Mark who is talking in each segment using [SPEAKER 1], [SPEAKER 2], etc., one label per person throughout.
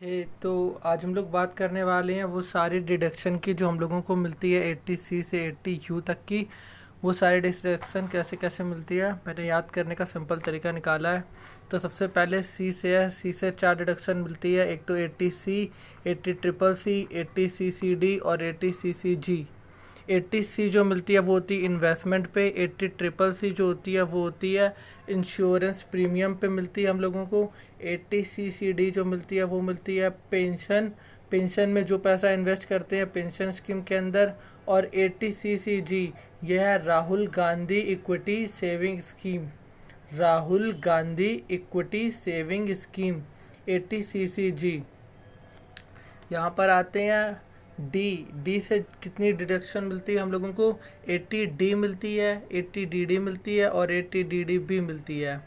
[SPEAKER 1] तो आज हम लोग बात करने वाले हैं वो सारी डिडक्शन की जो हम लोगों को मिलती है 80C से 80U तक की। वो सारी डिडक्शन कैसे कैसे मिलती है मैंने याद करने का सिंपल तरीका निकाला है। तो सबसे पहले सी से है। सी से 4 डिडक्शन मिलती है। एक तो 80C, 80CCC, 80CCD और 80CCG। 80C जो मिलती है वो होती है इन्वेस्टमेंट पे। 80CCC जो होती है वो होती है इंश्योरेंस प्रीमियम पे मिलती है हम लोगों को। 80CCD जो मिलती है वो मिलती है पेंशन में जो पैसा इन्वेस्ट करते हैं पेंशन स्कीम के अंदर। और 80CCG यह है Rahul Gandhi equity saving scheme. Rahul Gandhi equity saving scheme 80CCG। यहाँ पर आते हैं डी। डी से कितनी डिडक्शन मिलती है हम लोगों को? 80D मिलती है, 80DD मिलती है और 80DDB मिलती है।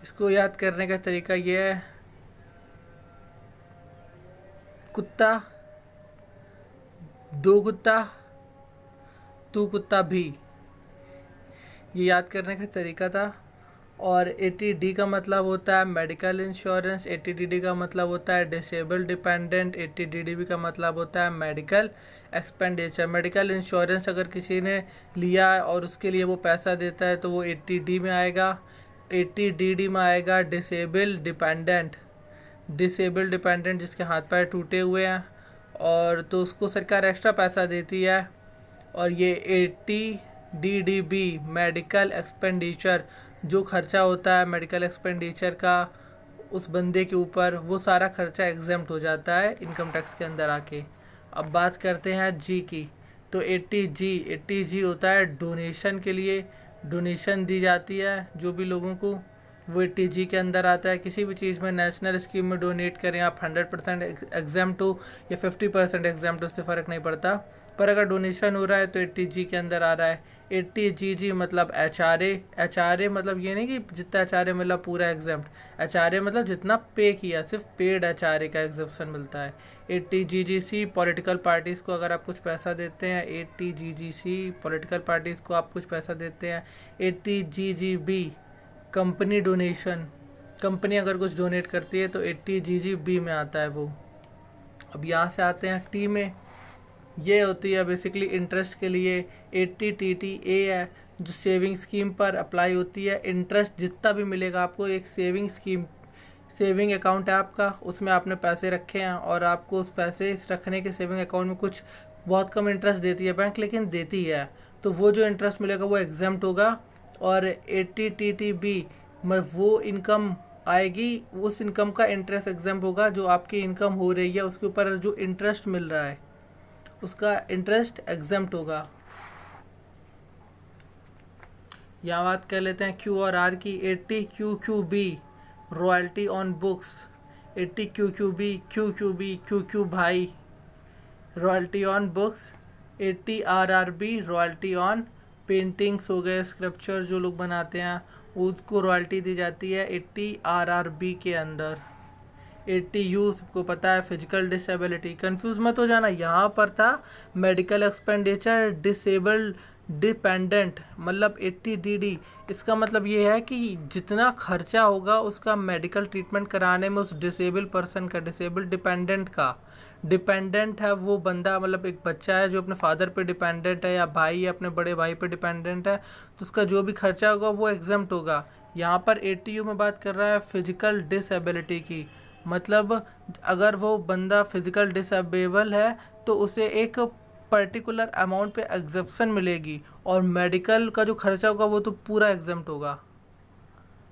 [SPEAKER 1] इसको याद करने का तरीका ये है, कुत्ता, दो कुत्ता, तू कुत्ता भी, ये याद करने का तरीका था। और 80D का मतलब होता है मेडिकल इंश्योरेंस, 80DD का मतलब होता है डिसेबल डिपेंडेंट, 80DDB का मतलब होता है मेडिकल एक्सपेंडिचर। मेडिकल इंश्योरेंस अगर किसी ने लिया और उसके लिए वो पैसा देता है तो वो 80D में आएगा। 80DD में आएगा डिसेबल डिपेंडेंट। डिसेबल डिपेंडेंट जिसके हाथ पैर टूटे हुए हैं और तो उसको सरकार एक्स्ट्रा पैसा देती है। और ये 80DDB मेडिकल एक्सपेंडिचर, जो खर्चा होता है मेडिकल एक्सपेंडिचर का उस बंदे के ऊपर, वो सारा खर्चा एग्जेम्प्ट हो जाता है इनकम टैक्स के अंदर आके। अब बात करते हैं जी की। तो 80G होता है डोनेशन के लिए। डोनेशन दी जाती है जो भी लोगों को, वो 80G के अंदर आता है। किसी भी चीज़ में नेशनल स्कीम में डोनेट करें आप, 100% एग्जाम्प्ट हो या 50% एग्जाम्प्ट हो, उससे फ़र्क नहीं पड़ता। पर अगर डोनेशन हो रहा है तो 80G के अंदर आ रहा है। 80GG मतलब HRA मतलब ये नहीं कि जितना HRA मिला पूरा एग्जाम्प्ट। HRA मतलब जितना पे किया, सिर्फ पेड HRA का एग्जम्पशन मिलता है। 80GGC पॉलिटिकल पार्टीज़ को अगर आप कुछ पैसा देते हैं, 80GGC पॉलिटिकल पार्टीज़ को आप कुछ पैसा देते हैं। 80GGB कंपनी डोनेशन, कंपनी अगर कुछ डोनेट करती है तो 80GGB में आता है वो। अब यहाँ से आते हैं टी में। ये होती है बेसिकली इंटरेस्ट के लिए। 80TTA है जो सेविंग स्कीम पर अप्लाई होती है। इंटरेस्ट जितना भी मिलेगा आपको, एक सेविंग अकाउंट है आपका, उसमें आपने पैसे रखे हैं और आपको उस पैसे इस रखने के सेविंग अकाउंट में कुछ बहुत कम इंटरेस्ट देती है बैंक, लेकिन देती है। तो वो जो इंटरेस्ट मिलेगा वो एग्जाम्प्ट होगा। और 80TTB में वो इनकम आएगी, उस इनकम का इंटरेस्ट एग्जाम्प्ट होगा जो आपकी इनकम हो रही है उसके ऊपर जो इंटरेस्ट मिल रहा है उसका इंटरेस्ट एग्जाम्प्ट होगा। यहाँ बात कर लेते हैं क्यू और आर की। 80QQB royalty on books. 80QQB भाई royalty on books. 80RRB royalty on paintings हो गए, स्क्रप्चर जो लोग बनाते हैं उसको रॉयल्टी दी जाती है 80RRB के अंदर। 80U सबको पता है फिजिकल डिसेबिलिटी, कंफ्यूज मत हो जाना, यहाँ पर था मेडिकल एक्सपेंडिचर डिसेबल्ड डिपेंडेंट मतलब 80DD। इसका मतलब ये है कि जितना खर्चा होगा उसका मेडिकल ट्रीटमेंट कराने में उस डिसेबल पर्सन का, डिसेबल डिपेंडेंट का, डिपेंडेंट है वो बंदा, मतलब एक बच्चा है जो अपने फादर पे डिपेंडेंट है या भाई है अपने बड़े भाई पे डिपेंडेंट है, तो उसका जो भी खर्चा होगा वो एग्जम्प्ट होगा। यहाँ पर 80U में बात कर रहा है फिजिकल डिसेबिलिटी की, मतलब अगर वो बंदा फिजिकल डिसेबल है तो उसे एक पर्टिकुलर अमाउंट पे एग्जम्पशन मिलेगी और मेडिकल का जो खर्चा होगा वो तो पूरा एग्जम्प्ट होगा।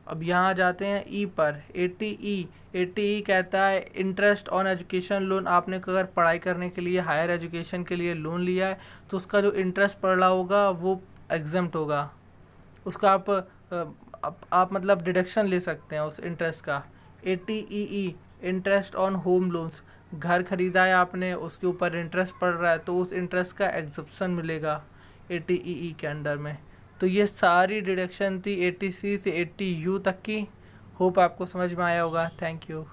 [SPEAKER 1] अब यहाँ जाते हैं ई पर। 80E कहता है इंटरेस्ट ऑन एजुकेशन लोन। आपने अगर पढ़ाई करने के लिए, हायर एजुकेशन के लिए लोन लिया है तो उसका जो इंटरेस्ट पड़ रहा होगा वो एग्जम्प्ट होगा। उसका आप मतलब डिडक्शन ले सकते हैं उस इंटरेस्ट का। 80EE interest on home loans. घर खरीदा है आपने, उसके ऊपर इंटरेस्ट पड़ रहा है तो उस इंटरेस्ट का एग्जम्पशन मिलेगा 80EE के अंडर में। तो ये सारी डिडक्शन थी 80C से 80U तक की। होप आपको समझ में आया होगा। Thank you.